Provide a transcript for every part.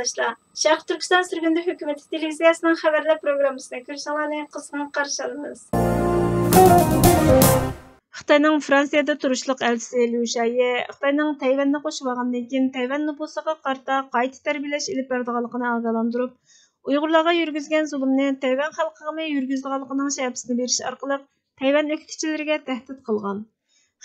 قېرىنداشلار. Şərq Türkistan Sürgündü Hökuməti televiziyasının xəbərlər proqramısına görüşənlərni qızğın qarşı alırıq. Xitayning Fransiyada turishliq elchisi Liu Shaye Xitayning Tayvanni qo'shib olgandan keyin Tayvan nufusiga qarta qayta tarbiyalash ilib beradiganligini ogohlantirib, Uyg'urlarga yurgizgan zulmni Tayvan xalqiga yurgizadiganligining shabisini berish orqali Tayvan o'qituvchilariga tahdid qilgan.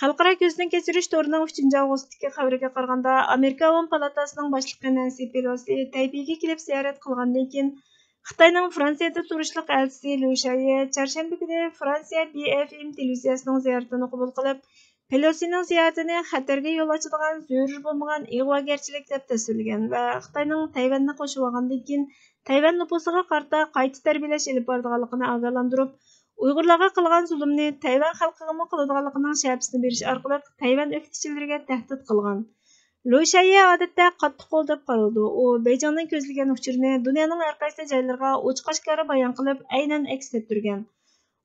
Xalqaro ko'zdan kechirish to'rining 3 avgustdagi xabariga qaraganda, Amerika Ovon palatasining boshlig'i Nancy Pelosi Tayvanga kelib ziyorat qilgandan keyin Xitoyning Fransiyada turishliq elchisi Liu Shaye chorshanba kuni Fransiya BFM televiziyasining ziyoratini qabul qilib, Pelosining ziyoratini xatarga yo'l ochadigan zo'r bo'lmagan ig'vogarchilik deb tasvirlagan va Xitoyning Tayvanni qo'shib olgandan keyin Tayvan nufusiga qarta qayta tarbiyalash ilib boradiganligini ogohlantirib, Uyg'urlarga qilgan zulmni Tayvan xalqiga qiladiganligining shabisini berish orqali Tayvan o'qituvchilariga tahdid qilgan. Liu Shaye odatda qattiq qo'l deb qaraldi. U Beijingdan ko'zlagan uchurni dunyoning har qaysi joylariga ochiq-oshkora bayon qilib, aynan aks ettirgan.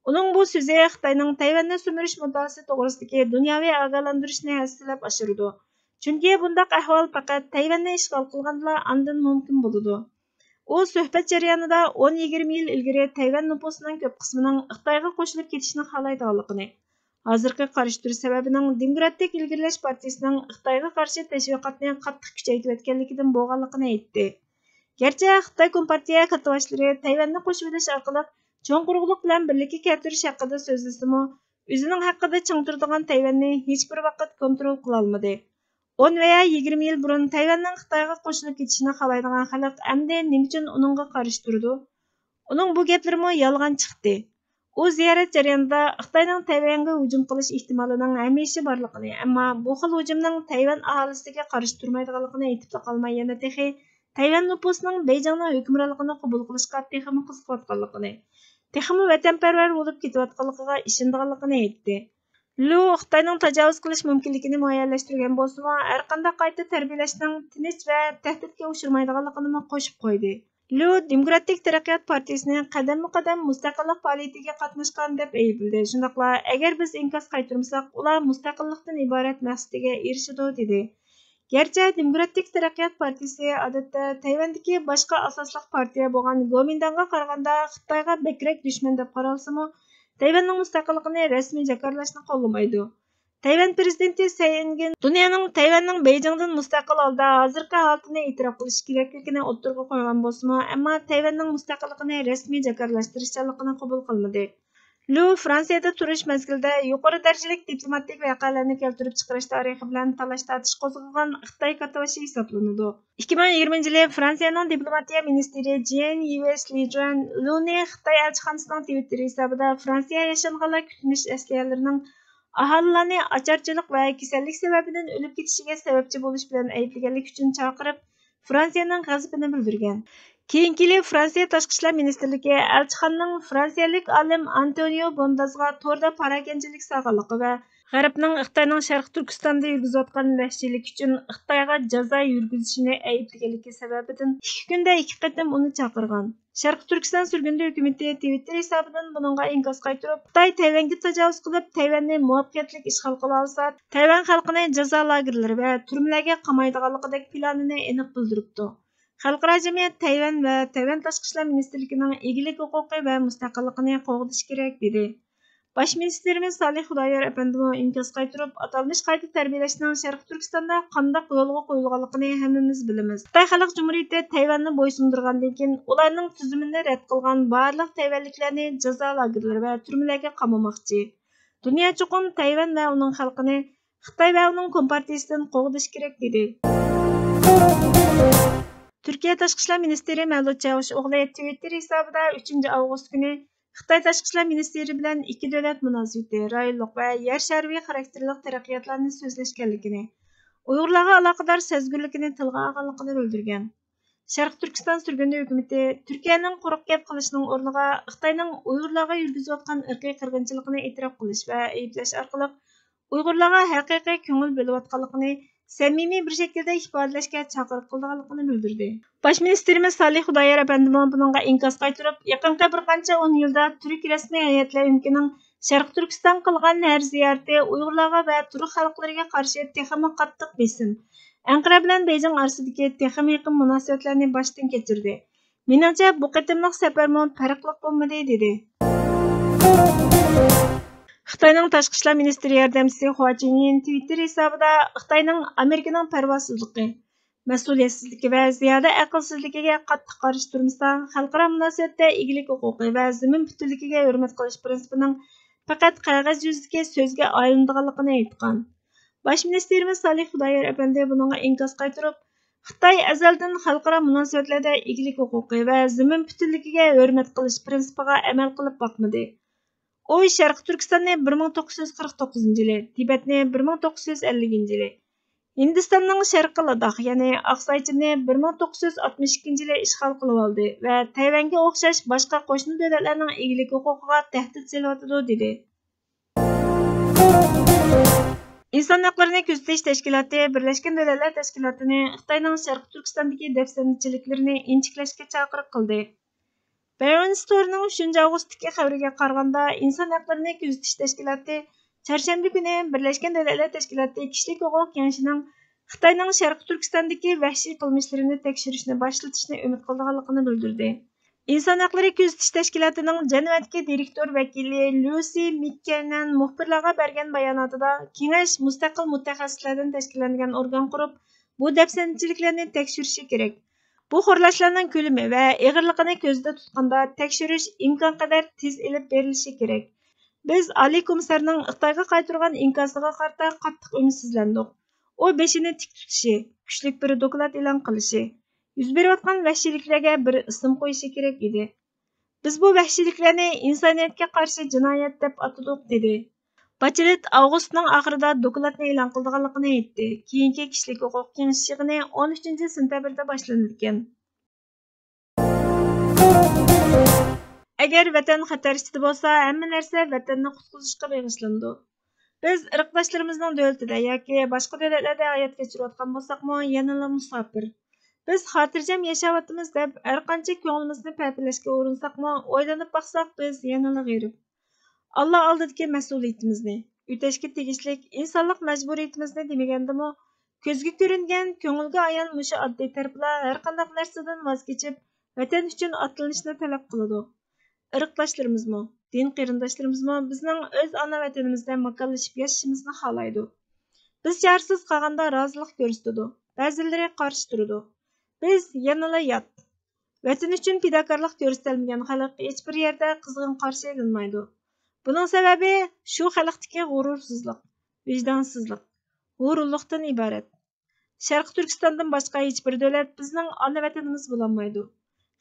Uning bu so'zi Xitoyning Tayvanni sumirish muddaosi to'g'risidagi dunyoviy ogohlantirishni hassilab oshirdi. Chunki bundaq ahvol faqat Tayvanni ishg'ol qilganda andin mumkin bo'ladi. U suhbat jarayonida 10-20 yil ilgari Tayvan nufusining ko'p qismining Xitoyga qo'shilib ketishni xohlaydiganligini, hozirgi qarash turish sababining Demokratik ilgirlash partiyasining Xitoyga qarshi tashviqotni qattiq kuchaytirayotganligidan bo'lganligini aytdi. Garchi Xitoy Kompartiya kattaboshlari Tayvanni qo'shib olish orqali cho'ng quruqlik bilan birlikka keltirish haqida so'zlasimi, o'zining haqida ching turadigan Tayvanni hech bir vaqt kontrol qila olmadi. 10 veya 20 yil burun Tayvanning Xitoyga qo'shilib ketishini xohlaydigan xalq endi nima uchun uningga qarshi turdi? Uning bu gaplari yolg'on chiqdi. U ziyorat jarayonida Xitoyning Tayvanga hujum qilish ehtimolining hamisha borligini, ammo bu xil hujumning Tayvan aholisiga qarshi turmaydiganligini aytib qolmay, yana texi Tayvan nufusining Beijingning hukmronligini qabul qilishga texmi qiziqayotganligini, texmi vatanparvar bo'lib ketayotganligiga ishonadiganligini aytdi. Liu Xitoyning tajovuz qilish mumkinligini muayyanlashtirgan bo'lsa-mu, har qanday qayta tarbiyalashning tinch va tahdidga uchramaydiganligini qo'shib qo'ydi. Liu Demokratik taraqqiyot partiyasini qadam-qadam mustaqillik faoliyatiga qatnashgan deb aybladi. Shundaqla, agar biz inkos qaytarmasak, ular mustaqillikdan iborat maqsadiga erishadi dedi. Gerçi Demokratik taraqqiyot partiyasi odatda Tayvandagi boshqa asosli partiya bo'lgan Kuomintanga qaraganda Xitoyga bekrak dushman deb qaralsa-mu, Tayvanning mustaqilligini rasmiy jakarlashni qo'llamaydi. Tayvan prezidenti Tsai Ing-wen dunyoning Tayvanning Beijingdan mustaqil holda hozirgi holatini e'tirof qilish kerakligini o'ttirg'a qo'ygan bo'lsa-mu, ammo Tayvanning mustaqilligini rasmiy jakarlashtirishchiligini qabul qilmadi. Liu Fransiyada turish mezgilida yuqori darajalik diplomatik voqealarni keltirib chiqarish tarixi bilan talash-tartish qo'zg'agan Xitoy kattobashi hisoblanadi. 2020 yili Fransiyaning diplomatiya ministri Jean-Yves Le Drian Liu'ni Xitoy elchixonasining Twitter hisobida Fransiya yashanganlar kutinish askarlarining aholilarni ocharchilik va kasallik sababidan o'lib ketishiga sababchi bo'lish bilan ayblaganlik uchun chaqirib, Fransiyaning g'azabini bildirgan. Keyingi yili Fransiya Tashqi ishlar ministrligi elchixonaning fransiyalik olim Antonio Bondazga to'rda paraganchilik saqlanligi va G'arbning Xitoyning Sharq Turkistonda yurgizayotgan vahshiylik uchun Xitoyga jazo yurgizishini ayblaganligi sababidan 2 kunda 2 qatim uni chaqirgan. Sharq Turkiston Sürgündü Hökuməti Twitter hisobidan buningga inkos qaytarib, Xitoy Tayvanga tajovuz qilib, Tayvanni muvaffaqiyatli ishg'ol qila olsa, Tayvan xalqini jazo lagerlari va turmlarga qamaydiganligidek planini aniq bildiribdi. Xalqaro jamiyat Tayvan va Tayvan Tashqi ishlar ministrligining egilik huquqi va mustaqilligini qo'g'dish kerak dedi. Bosh ministerimiz Salih Xudoyor apandimo inkos qaytarib, atalmish qayta tarbiyalashning Sharq Turkistonda qanday yo'lga qo'yilganligini hammamiz bilamiz. Xitoy Xalq Jumhuriyati Tayvanni bo'ysundirgandan keyin ularning tuzumini rad qilgan barliq tayvanliklarni jazo lagerlari va turmalarga qamamoqchi. Dunyo chuqur Tayvan va uning xalqini Xitoy va uning kompartiyasidan qo'g'dish kerak dedi. Türkiye Tashqi ishlar ministri Mavlut Çavuşoğlu Twitter hisobida 3 avgust kuni Xitoy Tashqi ishlar ministri bilan ikki davlat munosabati, rayonlik va yer shariy xarakterli taraqqiyotlarni so'zlashganligini, Uyg'urlarga aloqador sezgurligini tilga olganligini bildirgan. Sharq Turkiston Sürgündü Hökuməti Turkiyaning quruq gap qilishining o'rniga Xitoyning Uyg'urlarga yurgizayotgan irqiy qirg'inchilikni e'tirof qilish va ayblash orqali Uyg'urlarga haqiqiy ko'ngil bo'layotganligini samimiy bir shaklda ifodalashga chaqiriq qilganligini bildirdi. Bosh ministerimiz Salih Xudoyor apandimo buningga inkos qaytarib, yaqinqi bir qancha 10 yilda turk rasmiy hay'atlar umkining Sharq Turkiston qilgan har ziyorati Uyg'urlarga va turk xalqlariga qarshi texmi qattiq besim, Anqara bilan Beijing orasidagi texnik yaqin munosabatlarni boshdan kechirdi. Meningcha bu qatimliq safarmo farqli bo'lmadi dedi. Xitoyning tashqi ishlar ministri yordamchisi Hua Chunying Twitter hisobida Xitoyning Amerikaning parvosizligi, mas'uliyatsizligi va ziyoda aqlsizligiga qattiq qarshi turmasa, xalqaro munosabatda egilik huquqi va zamin butunligiga hurmat qilish prinsipining faqat qog'oz yuzidagi so'zga aylanadiganligini aytgan. Bosh ministerimiz Salih Xudoyor apandi buningga inkos qaytirib, Xitoy azaldan xalqaro munosabatlarda egilik huquqi va zamin butunligiga hurmat qilish prinsipiga amal qilib boqmadi. O Sharq Turkistonni 1949 yili, Tibetni 1950 yili, Hindistonning Sharqi Ladakh, ya'ni Oqsoychini 1962 yili ishg'ol qilib oldi va Tayvanga o'xshash boshqa qo'shni davlatlarning egilik huquqiga tahdid solyotidi dedi. İnsan Haklarını Kuzatish Tashkiloti Birlashgan Davlatlar Tashkilotini Xitoyning Sharq Turkistondagi dafsandichiliklarni inchiklashga chaqiriq qildi. Barron Store'ning 3 avgustdagi xabariga qaraganda, İnsan Haklarını Kuzatish Tashkiloti Çarşamba kuni Birlashgan Davlatlar Tashkiloti Kishilik huquq kengashining Xitoyning Sharq Turkistondagi vahshiy qilmishlarini tekshirishni boshlatishni umid qilganligini bildirdi. İnsan Hakları Kuzatish Tashkilotining Janvadagi direktor vakili Lucy McKernan muxbirlarga bergan bayonotida kengash mustaqil mutaxassislardan tashkillangan organ qurib, bu dafsandichiliklarni tekshirishi kerak. Bu xo'rlashlarning ko'lami va og'irligini ko'zda tutganda tekshirish imkon qadar tez ilib berilishi kerak. Biz Oliy komissarning Xitoyga qaytargan inkosiga qarata qattiq umidsizlandik. O beshini tik tutishi, kuchli bir doklad e'lon qilishi, yuz berayotgan vahshiyliklarga bir ism qo'yishi kerak edi. Biz bu vahshiyliklarni insoniyatga qarshi jinoyat deb atadik dedi. Bachelet avgustning oxirida dokladni e'lon qilganligini aytdi. Keyingi kishilik huquq kengashi yig'ini 13-sentabrda boshlanadi. Agar vatan xatar ichida bo'lsa, hamma narsa vatanni qutqizishga bag'ishlanadi. Biz irqdoshlarimizning davlatida yoki boshqa davlatlarda hayot kechirayotgan bo'lsakmi, yanada musofir. Biz xotirjam yashayapmiz deb har qancha ko'nglimizni paypalashga urinsakmi, o'ylanib baqsak, biz yanada g'irib. Allah oldidagi mas'uliyatimizni, o'tashga tegishlik insonlik majburiyatimizni demagandimi, ko'zga ko'ringan, ko'ngilga ayon mushu oddiy taraflar har qanday narsadan voz kechib, vatan uchun otlanishni talab qiladi. Irqdoshlarimizmi, din qarindoshlarimizmi bizning o'z ona vatanimizda makonlashib yashashimizni xohlaydi. Biz jarsiz qolganda rozilik ko'rsatadi, ba'zilari qarshi turadi. Biz yanada yot. Vatan uchun fidokorlik ko'rsatilmagan xalq hech bir yerda qizg'in qarshi olinmaydi. Bunun sebebi şu xalqdagi g'urursizlik, vijdonsizlik, g'ururlikdan iborat. Sharq Turkistondan boshqa hech bir davlat bizning ona vatanimiz bo'lolmaydi.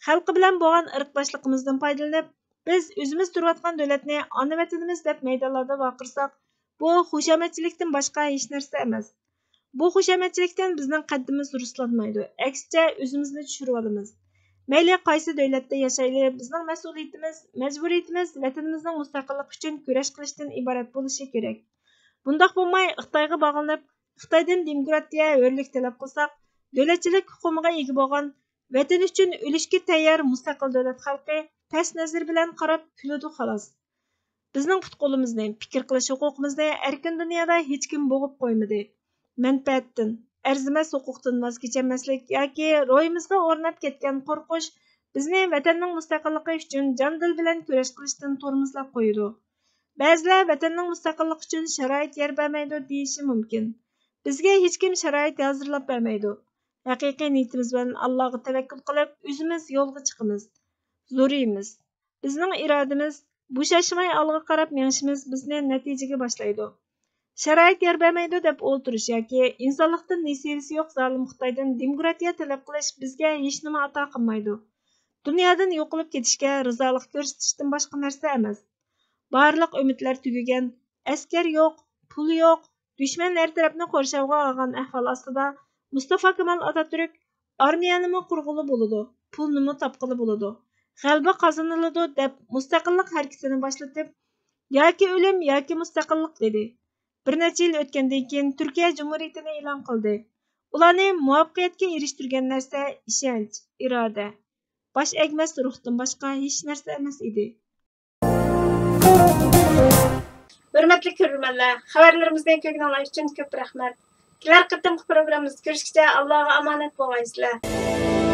Xalqi bilan bo'lgan irqdoshligimizdan foydalanib, biz o'zimiz turayotgan davlatni ona vatanimiz deb maydonlarda vaqirsak, bu xushomadchilikdan boshqa hech narsa emas. Bu xushomadchilikdan bizning qaddimiz ruslanmaydi. Aksicha o'zimizni tushirib olamiz. Mayli qaysi davlatda yashayli, bizning mas'uliyatimiz, majburiyatimiz vatanimizning mustaqillik uchun kurash qilishdan iborat bo'lishi kerak. Bundoq bo'lmay, Xitoyga bog'lanib, Xitoydan demokratiya, hurlik talab qilsak, davlatchilik huquqiga ega bo'lgan, vatan uchun o'lishga tayyor mustaqil davlat xalqi past nazar bilan qarab kuladi xolos. Bizning qutqulimizni, fikr qilish huquqimizni erkin dunyoda hech kim bo'g'ib qo'ymadi. Manfaatdan, arzimas huquqdan voz kechmaslik yoki ro'yimizga o'rnab ketgan qo'rqish bizni vatanning mustaqilligi uchun jon-dil bilan kurash qilishdan tormozlab qo'yadi. Ba'zilar vatanning mustaqilligi uchun sharoit yer bermaydi deyishi mumkin. Bizga hech kim sharoit hozirlab bermaydi. Haqiqiy niyatimiz bilan Allohga tavakkul qilib, o'zimiz yo'lga chiqamiz. Zo'riymiz. Bizning irodamiz, bo'shashmay olg'a qarab menishimiz bizni natijaga boshlaydi. Sharoit yer bermaydi deb o'ltirish yoki insonlikdan nasibasi yo'q zolim Xitoydan demokratiya talab qilish bizga hech nima ato qilmaydi. Dunyodan yo'qolib ketishga rizolik ko'rsatishdan boshqa narsa emas. Barliq umidlar tugagan, askar yo'q, pul yo'q, dushman har tarafni qo'rshavga olgan ahvol ostida Mustafa Kemal Atatürk armiyani qurg'ili bo'ladi, pulni topqili bo'ladi, g'alaba qozoniladi deb mustaqillik harakatini boshlatib, yoki o'lim yoki mustaqillik dedi. Bir necha yil o'tgandan keyin Turkiya Cumhuriyetini e'lon qildi. Ularni muvaffaqiyatga erishtirgan narsa ishonch, iroda, bosh egmas ruhdan boshqa hech narsa emas edi. Hurmatli ko'ruvchilar, xabarlarimizni ko'rganingiz uchun ko'p rahmat. Kelar qitimqi programmamizda ko'rishguncha Allohga omonat bo'lgaysizlar.